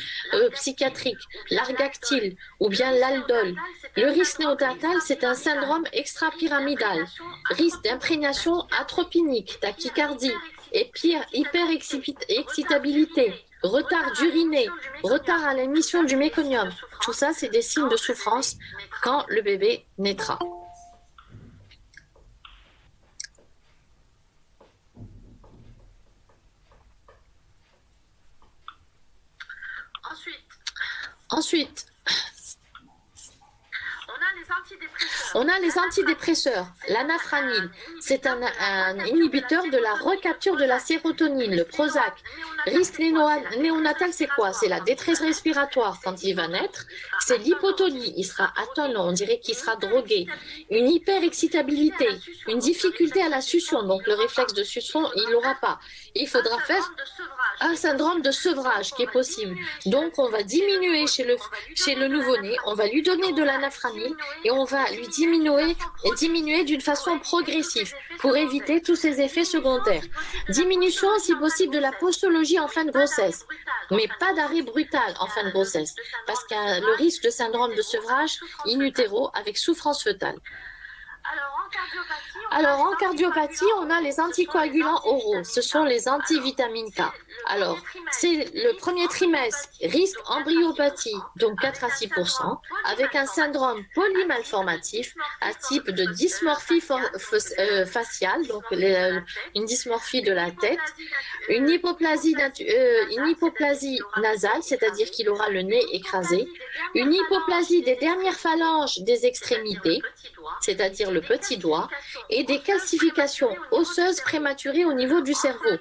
psychiatriques, l'argactyle ou bien l'aldol. Le risque néonatal, c'est un syndrome extrapyramidal, risque d'imprégnation atropinique, tachycardie, hyperexcitabilité, retard d'uriner, retard à l'émission du méconium. Tout ça, c'est des signes de souffrance quand le bébé naîtra. Ensuite, On a les antidépresseurs, l'anafranil, c'est un inhibiteur de la recapture de la sérotonine, le Prozac. Risque néonatal, c'est quoi? C'est la détresse respiratoire quand il va naître, c'est l'hypotonie, il sera atone, on dirait qu'il sera drogué, une hyperexcitabilité, une difficulté à la succion, donc le réflexe de succion, il l'aura pas. Il faudra faire un syndrome de sevrage qui est possible. Donc, on va diminuer chez le nouveau-né, on va lui donner de l'anafranil et on va lui diminuer d'une façon progressive pour éviter tous ces effets secondaires. Diminution, si possible, de la postologie en fin de grossesse, mais pas d'arrêt brutal en fin de grossesse, parce qu'il y a le risque de syndrome de sevrage in utero avec souffrance fœtale. Alors, en cardiopathie, on a les anticoagulants oraux. Ce sont les antivitamines K. Alors, c'est le premier trimestre, risque embryopathie, donc 4 à 6%, avec un syndrome polymalformatif à type de dysmorphie faciale, donc une dysmorphie de la tête, une hypoplasie nasale, c'est-à-dire qu'il aura le nez écrasé, une hypoplasie des dernières phalanges des extrémités, c'est-à-dire le petit doigt, et des calcifications osseuses prématurées au niveau du cerveau.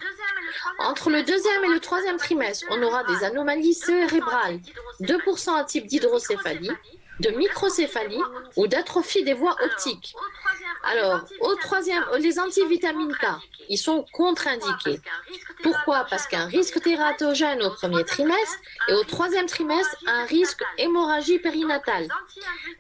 Entre le deuxième et le troisième trimestre, on aura des anomalies cérébrales, 2% à type d'hydrocéphalie, de microcéphalie ou d'atrophie des voies optiques. Alors, au troisième, les antivitamines K, ils sont contre-indiqués. Pourquoi? Parce qu'un risque tératogène au premier trimestre et au troisième trimestre, un risque hémorragie périnatale.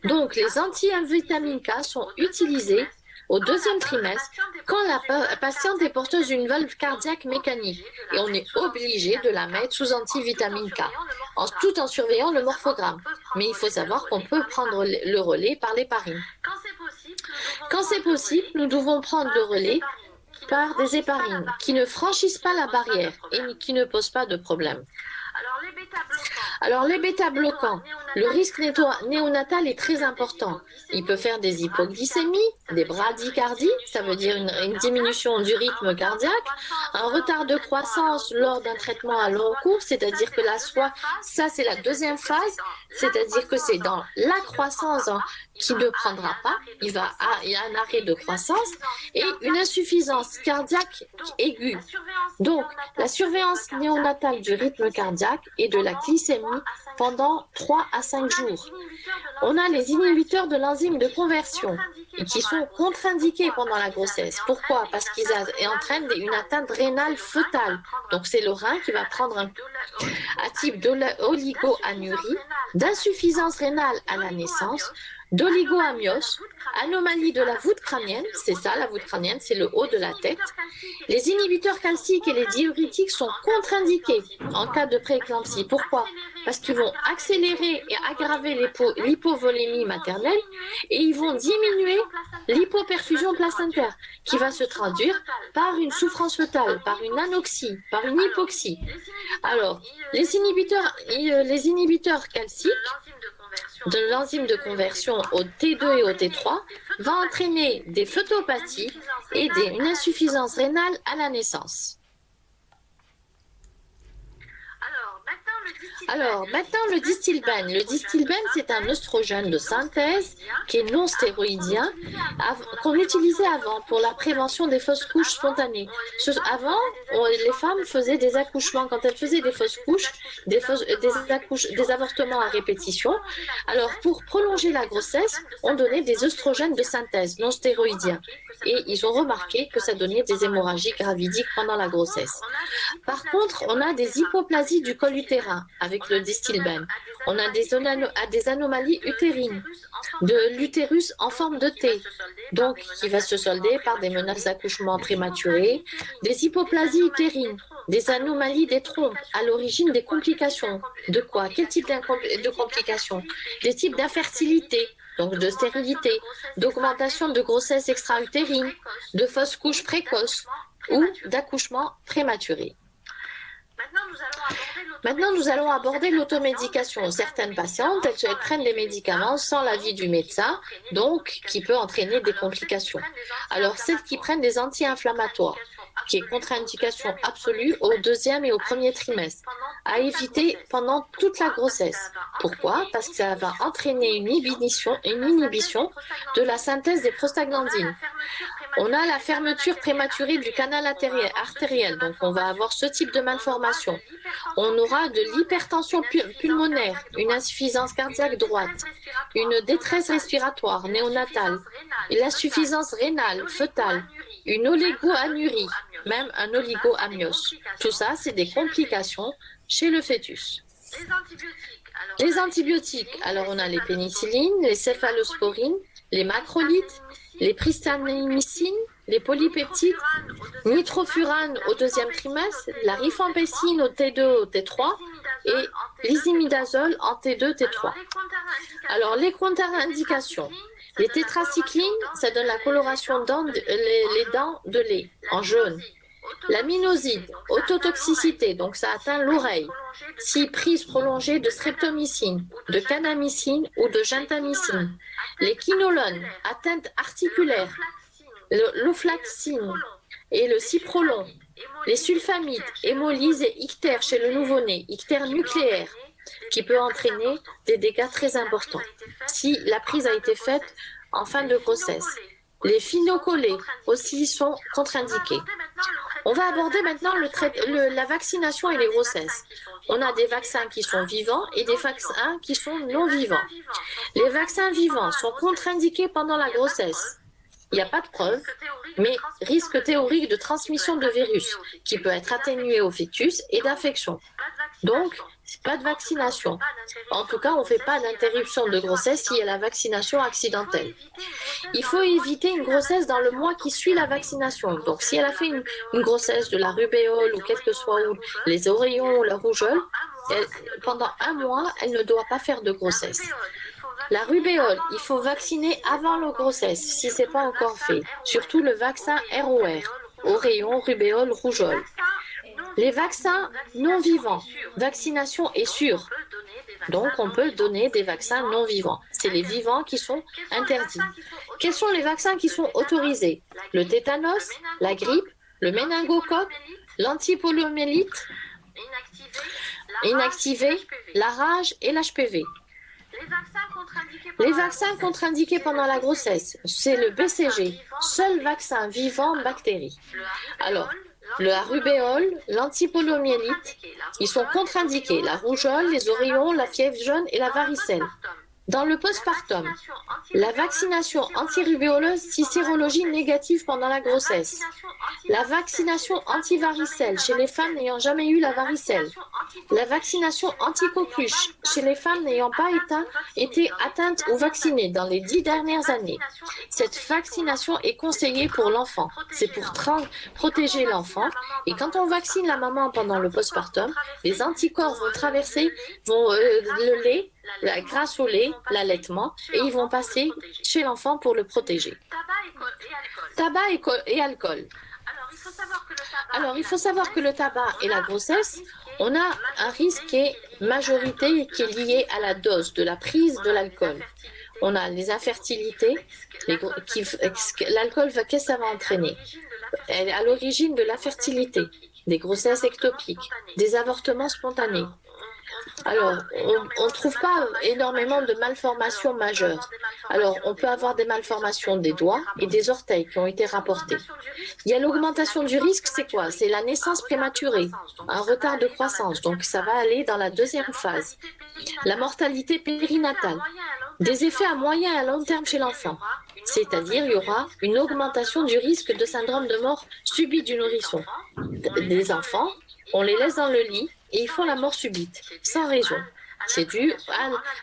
Donc, les antivitamines K sont utilisés au deuxième trimestre quand la patiente est porteuse d'une valve cardiaque mécanique et on est obligé de la mettre sous antivitamine K, tout en surveillant le morphogramme. Mais il faut savoir qu'on peut prendre le relais par l'héparine. Quand c'est possible, nous devons prendre le relais par des héparines qui ne franchissent pas la barrière et qui ne posent pas de problème. Alors les bêta-bloquants, le risque néonatal est très important. Il peut faire des hypoglycémies, des bradycardies, ça veut dire une diminution du rythme cardiaque, un retard de croissance lors d'un traitement à long cours, c'est-à-dire que ça c'est la deuxième phase, c'est-à-dire que c'est dans la croissance qui ne prendra pas, il y a un arrêt de croissance et une insuffisance cardiaque aiguë. Donc, la surveillance néonatale du rythme cardiaque et de la glycémie pendant 3 à 5 jours. On a les inhibiteurs de l'enzyme de conversion qui sont contre-indiqués pendant la grossesse. Pourquoi? Parce qu'ils entraînent une atteinte rénale fœtale. Donc, c'est le rein qui va prendre un type d'oligoanurie, d'insuffisance rénale à la naissance, d'oligoamiose, anomalie de la voûte crânienne, c'est ça la voûte crânienne, c'est le haut de la tête. Les inhibiteurs calciques et les diurétiques sont contre-indiqués en cas de prééclampsie. Pourquoi? Parce qu'ils vont accélérer et aggraver l'hypovolémie maternelle et ils vont diminuer l'hypoperfusion placentaire qui va se traduire par une souffrance fœtale, par une anoxie, par une hypoxie. Alors, les inhibiteurs calciques de l'enzyme de conversion au T2 et au T3 va entraîner des photopathies et une insuffisance rénale à la naissance. Alors, maintenant, le distilbène. Le distilbène, c'est un œstrogène de synthèse qui est non stéroïdien, qu'on utilisait avant pour la prévention des fausses couches spontanées. Avant, les femmes faisaient des accouchements. Quand elles faisaient des fausses couches, des avortements à répétition, alors pour prolonger la grossesse, on donnait des œstrogènes de synthèse non stéroïdiens. Et ils ont remarqué que ça donnait des hémorragies gravidiques pendant la grossesse. Par contre, on a des hypoplasies du col utérin avec le distilbène. On a des anomalies utérines, de l'utérus en forme de T, donc qui va se solder par des menaces d'accouchement prématurées, des hypoplasies utérines, des anomalies des trompes à l'origine des complications. De quoi? Quel type de complications? Des types d'infertilité, donc de stérilité, d'augmentation de grossesse extra-utérine, de fausses couches précoces ou d'accouchement prématuré. Maintenant, nous allons aborder l'automédication. Certaines patientes, elles prennent des médicaments sans l'avis du médecin, donc qui peut entraîner des complications. Alors, celles qui prennent des anti-inflammatoires, qui est contre-indication absolue au deuxième et au premier trimestre. à éviter pendant toute la grossesse. Pourquoi? Parce que ça va entraîner une inhibition de la synthèse des prostaglandines. On a la fermeture prématurée du canal artériel, donc on va avoir ce type de malformation. On aura de l'hypertension pulmonaire, une insuffisance cardiaque droite, une détresse respiratoire néonatale, l'insuffisance rénale fœtale, une oligoanurie, même un oligoamnios. Tout ça, c'est des complications chez le fœtus. Les antibiotiques, alors on a les pénicillines, les céphalosporines, les macrolides, les pristinamycines, les polypeptides, nitrofurane au deuxième trimestre, la rifampicine au T2, au T3 et l'isimidazole en T2, T3. Alors les contre-indications, les tétracyclines, ça donne la coloration les dents de lait en jaune. La minoside, autotoxicité, donc ça atteint l'oreille. Si prise prolongée de streptomycine, de kanamycine ou de gentamicine. Les quinolones, atteinte articulaire. L'oflaxine et le ciprolon. Les sulfamides, hémolyse et ictère chez le nouveau-né, ictère nucléaire, qui peut entraîner des dégâts très importants si la prise a été faite en fin de grossesse. Les phénocollés aussi sont contre-indiqués. On va aborder maintenant la vaccination et les grossesses. On a des vaccins qui sont vivants et des vaccins qui sont non vivants. Les vaccins vivants sont contre-indiqués pendant la grossesse. Il n'y a pas de preuve, mais risque théorique de transmission de virus qui peut être atténué au fœtus et d'infection. Donc, pas de vaccination. En tout cas, on ne fait pas d'interruption de grossesse s'il y a la vaccination accidentelle. Il faut éviter une grossesse dans le mois qui suit la vaccination. Donc, si elle a fait une grossesse de la rubéole ou quel que soit les oreillons ou la rougeole, pendant un mois, elle ne doit pas faire de grossesse. La rubéole, il faut vacciner avant la grossesse, si ce n'est pas encore fait. Surtout le vaccin ROR, oreillon, rubéole, rougeole. Les vaccins non vivants, vaccination est sûre. Donc, on peut donner des vaccins non vivants. C'est les vivants qui sont interdits. Quels sont les vaccins qui sont autorisés? Le tétanos, la grippe, le méningocoque, l'antipoliomyélite, inactivé, la rage et l'HPV. Les vaccins contre-indiqués pendant la grossesse, c'est le BCG, seul vaccin vivant bactérie. Alors, la rubéole, l'antipoliomyélite, ils sont contre-indiqués. La rougeole, les oreillons, la fièvre jaune et la varicelle. Dans le postpartum, la vaccination antirubéoleuse si sérologie négative pendant la grossesse. La vaccination antivaricelle chez les femmes n'ayant jamais eu la varicelle. La vaccination anticoqueluche chez les femmes n'ayant pas été atteintes ou vaccinées dans les 10 dernières années. Cette vaccination est conseillée pour l'enfant. C'est pour protéger l'enfant. Et quand on vaccine la maman pendant le postpartum, les anticorps vont traverser le lait, grâce au lait, l'allaitement, et ils vont passer chez l'enfant pour le protéger. Tabac et alcool. Alors, il faut savoir que le tabac et la grossesse, on a un risque qui est majorité qui est lié à la dose de la prise de l'alcool. On a les infertilités, l'alcool, qu'est-ce que ça va entraîner? Elle est à l'origine de l'infertilité, des grossesses ectopiques, des avortements spontanés. Alors, on ne trouve pas énormément de malformations majeures. Alors, on peut avoir des malformations des doigts et des orteils qui ont été rapportées. Il y a l'augmentation du risque, c'est quoi? C'est la naissance prématurée, un retard de croissance. Donc, ça va aller dans la deuxième phase. La mortalité périnatale, des effets à moyen et à long terme chez l'enfant. C'est-à-dire, il y aura une augmentation du risque de syndrome de mort subie du nourrisson. Des enfants, on les laisse dans le lit et ils font la mort subite, sans raison. C'est dû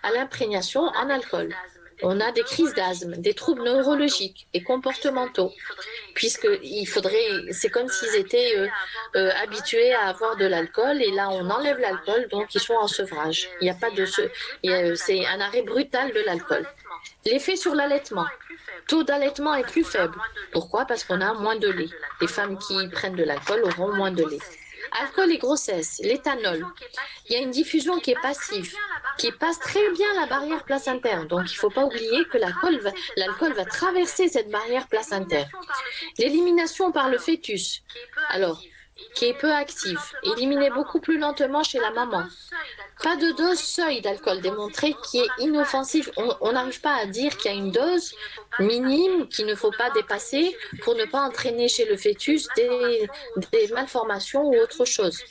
à l'imprégnation en alcool. On a des crises d'asthme, des troubles neurologiques et comportementaux, c'est comme s'ils étaient habitués à avoir de l'alcool et là on enlève l'alcool, donc ils sont en sevrage. Il n'y a pas c'est un arrêt brutal de l'alcool. L'effet sur l'allaitement. Taux d'allaitement est plus faible. Pourquoi? Parce qu'on a moins de lait. Les femmes qui prennent de l'alcool auront moins de lait. Alcool et grossesse, l'éthanol. Il y a une diffusion qui est passive, qui passe très bien la barrière placentaire. Donc, il ne faut pas oublier que l'alcool va traverser cette barrière placentaire. L'élimination par le fœtus. Alors, qui est peu active, éliminée beaucoup plus lentement chez la maman. Pas de dose seuil d'alcool démontrée qui est inoffensive. On n'arrive pas à dire qu'il y a une dose minime qu'il ne faut pas dépasser pour ne pas entraîner chez le fœtus des malformations ou autre chose.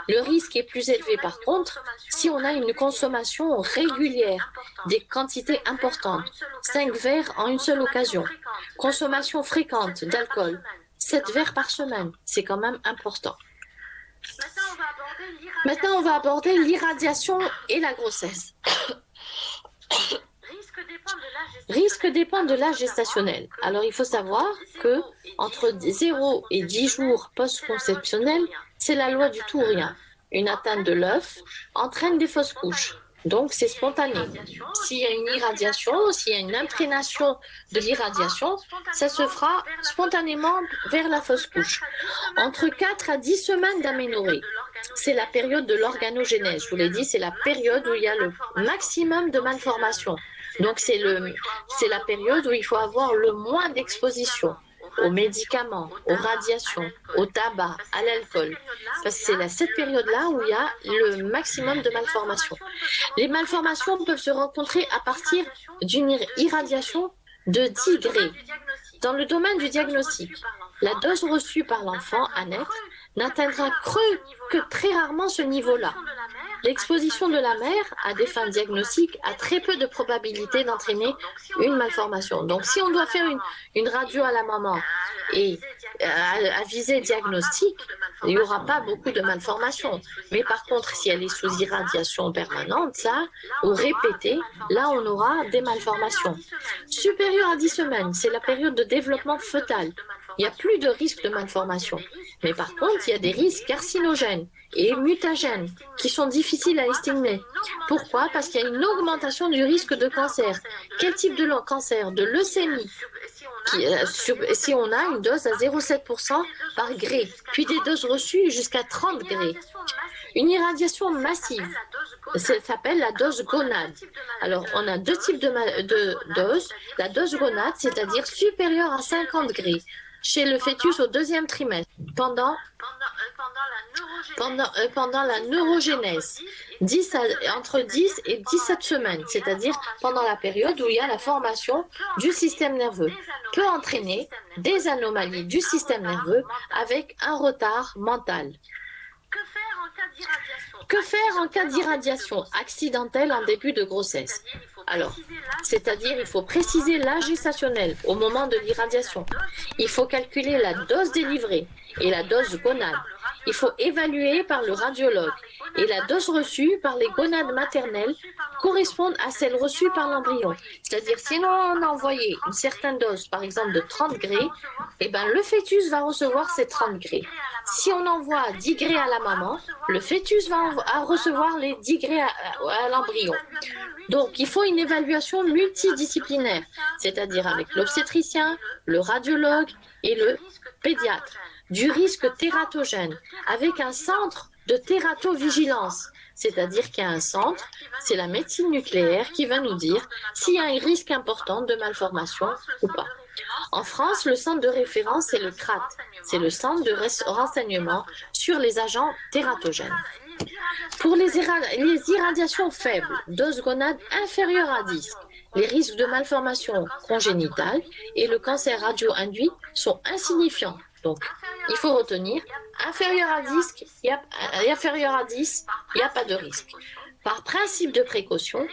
Le risque est plus élevé par contre si on a une consommation régulière, des quantités importantes, 5 verres en une seule occasion, consommation fréquente d'alcool, 7 verres par semaine, c'est quand même important. Maintenant, on va aborder l'irradiation et la grossesse. Risque dépend de l'âge gestationnel. Alors, il faut savoir que entre 0 et 10 jours post-conceptionnels, c'est la loi du tout ou rien. Une atteinte de l'œuf entraîne des fausses couches. Donc, c'est spontané. S'il y a une irradiation, s'il y a une imprégnation de l'irradiation, ça se fera spontanément vers la fausse couche. Entre 4 à 10 semaines d'aménorrhée, c'est la période de l'organogénèse. Je vous l'ai dit, c'est la période où il y a le maximum de malformations. Donc, c'est la période où il faut avoir le moins d'exposition aux médicaments, aux radiations, au tabac, à l'alcool. Parce que c'est cette période-là où il y a le maximum de malformations. Les malformations peuvent se rencontrer à partir d'une irradiation de 10 degrés. Dans le domaine du diagnostic, la dose reçue par l'enfant à naître n'atteindra que très rarement ce niveau-là. L'exposition de la mère à des fins diagnostiques a très peu de probabilité d'entraîner une malformation. Donc, si on doit faire une radio à la maman et à visée diagnostique, il n'y aura pas beaucoup de malformations. Mais par contre, si elle est sous irradiation permanente, ça, ou répétée, là, on aura des malformations. Supérieure à 10 semaines, c'est la période de développement fœtal. Il n'y a plus de risque de malformation. Mais par contre, il y a des risques carcinogènes et mutagènes qui sont difficiles à estimer. Pourquoi? Parce qu'il y a une augmentation du risque de cancer. Quel type de cancer? De leucémie. Si on a une dose à 0,7% par gré, puis des doses reçues jusqu'à 30 grés. Une irradiation massive, ça s'appelle la dose gonade. Alors, on a deux types de doses. La dose gonade, c'est-à-dire supérieure à 50 grés chez le fœtus au deuxième trimestre, pendant la neurogénèse, entre 10 et 17 semaines, c'est-à-dire pendant la période où il y a la formation du système nerveux, peut entraîner des anomalies du système nerveux avec un retard mental. Que faire en cas d'irradiation accidentelle en début de grossesse? Alors, c'est-à-dire il faut préciser l'âge gestationnel au moment de l'irradiation. Il faut calculer la dose délivrée et la dose gonade. Il faut évaluer par le radiologue et la dose reçue par les gonades maternelles correspondent à celle reçue par l'embryon. C'est-à-dire, si on a envoyé une certaine dose, par exemple de 30 grés, eh ben, le fœtus va recevoir ces 30 grés. Si on envoie 10 grés à la maman, le fœtus va recevoir les 10 grés à l'embryon. Donc, il faut une évaluation multidisciplinaire, c'est-à-dire avec l'obstétricien, le radiologue et le pédiatre, du risque tératogène, avec un centre de tératovigilance, c'est-à-dire qu'il y a un centre, c'est la médecine nucléaire qui va nous dire s'il y a un risque important de malformation ou pas. En France, le centre de référence, c'est le CRAT, c'est le centre de renseignement sur les agents tératogènes. Pour les irradiations faibles, dose gonade inférieure à 10, les risques de malformation congénitale et le cancer radio-induit sont insignifiants. Donc, il faut retenir, inférieur à 10, il n'y a pas de risque. Par principe de précaution,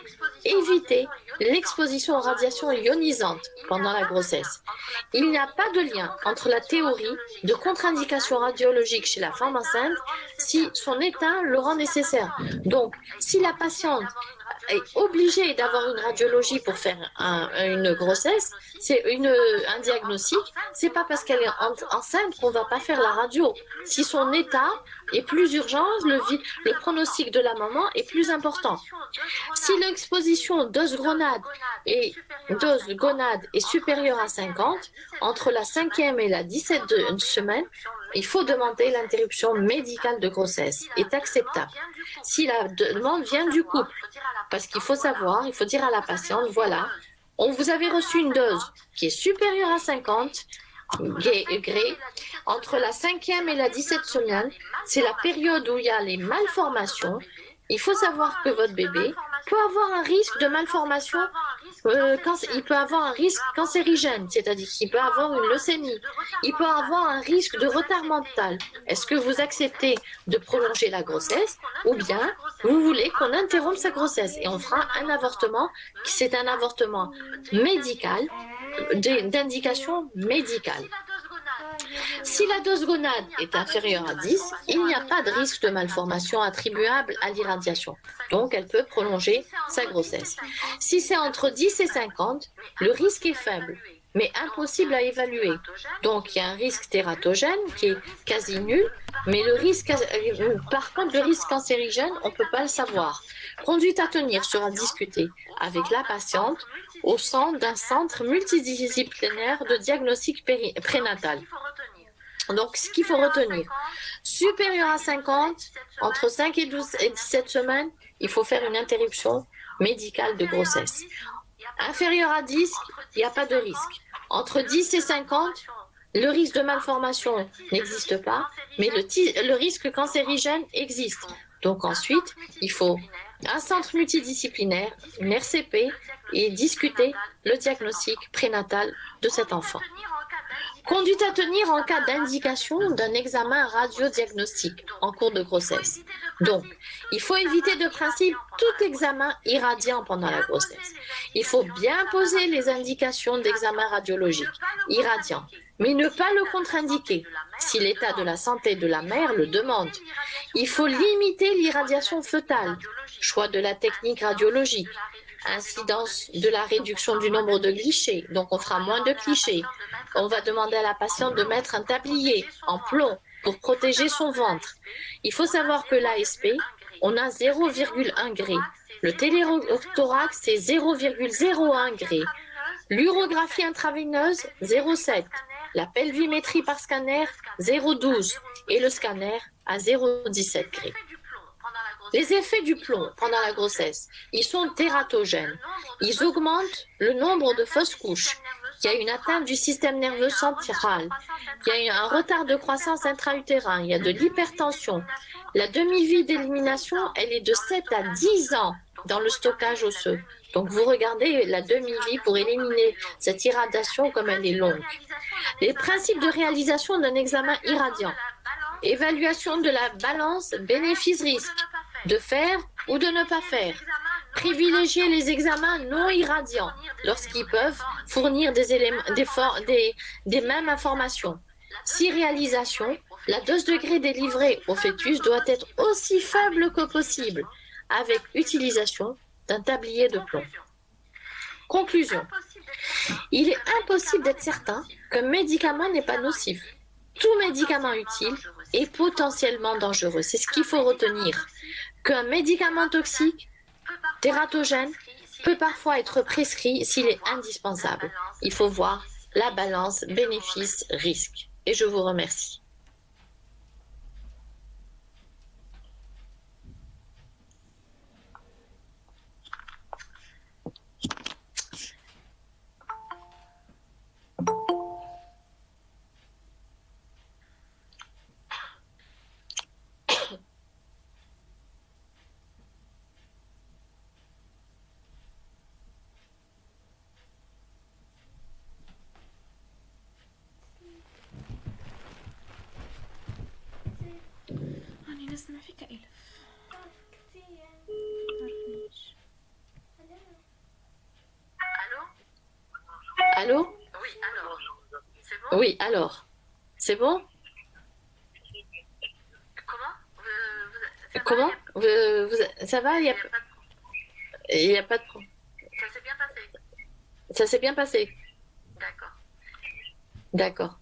évitez l'exposition aux radiations ionisantes pendant la grossesse. Il n'y a pas de lien entre la théorie de contre-indication radiologique chez la femme enceinte si son état le rend nécessaire. Donc, si la patiente est obligée d'avoir une radiologie pour faire une grossesse, c'est un diagnostic, c'est pas parce qu'elle est enceinte qu'on va pas faire la radio. Si son état est plus urgent, le pronostic de la maman est plus important. Si l'exposition dose gonade est supérieure à 50, entre la 5e et la 17e semaine, il faut demander l'interruption médicale de grossesse, est acceptable. Si la demande vient du couple, parce qu'il faut savoir, il faut dire à la patiente, voilà, vous avez reçu une dose qui est supérieure à 50, gré, entre la 5e et la 17e semaine, c'est la période où il y a les malformations. Il faut savoir que votre bébé peut avoir un risque de malformation, il peut avoir un risque cancérigène, c'est-à-dire qu'il peut avoir une leucémie, il peut avoir un risque de retard mental. Est-ce que vous acceptez de prolonger la grossesse ou bien vous voulez qu'on interrompe sa grossesse et on fera un avortement, c'est un avortement médical, d'indication médicale. Si la dose gonade est inférieure à 10, il n'y a pas de risque de malformation attribuable à l'irradiation. Donc, elle peut prolonger sa grossesse. Si c'est entre 10 et 50, le risque est faible, mais impossible à évaluer. Donc, il y a un risque tératogène qui est quasi nul, mais par contre, le risque cancérigène, on ne peut pas le savoir. Conduite à tenir sera discutée avec la patiente au sein d'un centre multidisciplinaire de diagnostic prénatal. Donc, ce qu'il faut retenir, supérieur à 50, entre 5 et 12 et 17 semaines, il faut faire une interruption médicale de grossesse. Inférieur à 10, il n'y a pas de risque. Entre 10 et 50, le risque de malformation n'existe pas, mais le risque cancérigène existe. Donc ensuite, il faut un centre multidisciplinaire, une RCP, et discuter le diagnostic prénatal de cet enfant. Conduite à tenir en cas d'indication d'un examen radiodiagnostique en cours de grossesse. Donc, il faut éviter de principe tout examen irradiant pendant la grossesse. Il faut bien poser les indications d'examen radiologique irradiant, mais ne pas le contre-indiquer si l'état de la santé de la mère le demande. Il faut limiter l'irradiation fœtale, choix de la technique radiologique, incidence de la réduction du nombre de clichés, donc on fera moins de clichés. On va demander à la patiente de mettre un tablier en plomb pour protéger son ventre. Il faut savoir que l'ASP, on a 0,1 gré. Le télérothorax, c'est 0,01 gré. L'urographie intraveineuse, 0,7. La pelvimétrie par scanner, 0,12. Et le scanner à 0,17 gré. Les effets du plomb pendant la grossesse, ils sont tératogènes. Ils augmentent le nombre de fausses couches. Il y a une atteinte du système nerveux central. Il y a un retard de croissance intra-utérin. Il y a de l'hypertension. La demi-vie d'élimination, elle est de 7 à 10 ans dans le stockage osseux. Donc vous regardez la demi-vie pour éliminer cette irradiation comme elle est longue. Les principes de réalisation d'un examen irradiant. Évaluation de la balance bénéfice-risque. De faire ou de ne pas faire. Privilégier les examens non irradiants lorsqu'ils peuvent fournir des mêmes informations. Si réalisation, la dose de gré délivrée au fœtus doit être aussi faible que possible, avec utilisation d'un tablier de plomb. Conclusion. Il est impossible d'être certain qu'un médicament n'est pas nocif. Tout médicament utile est potentiellement dangereux. C'est ce qu'il faut retenir. Qu'un médicament toxique, tératogène, peut parfois être prescrit s'il est indispensable. Il faut voir la balance bénéfice-risque. Et je vous remercie. أنا نسمع فيك ألف Allô? Oui, alors. C'est bon? Oui, alors. C'est bon? Comment? Ça va? Il n'y a pas de problème. Ça s'est bien passé? Ça s'est bien passé. D'accord. D'accord.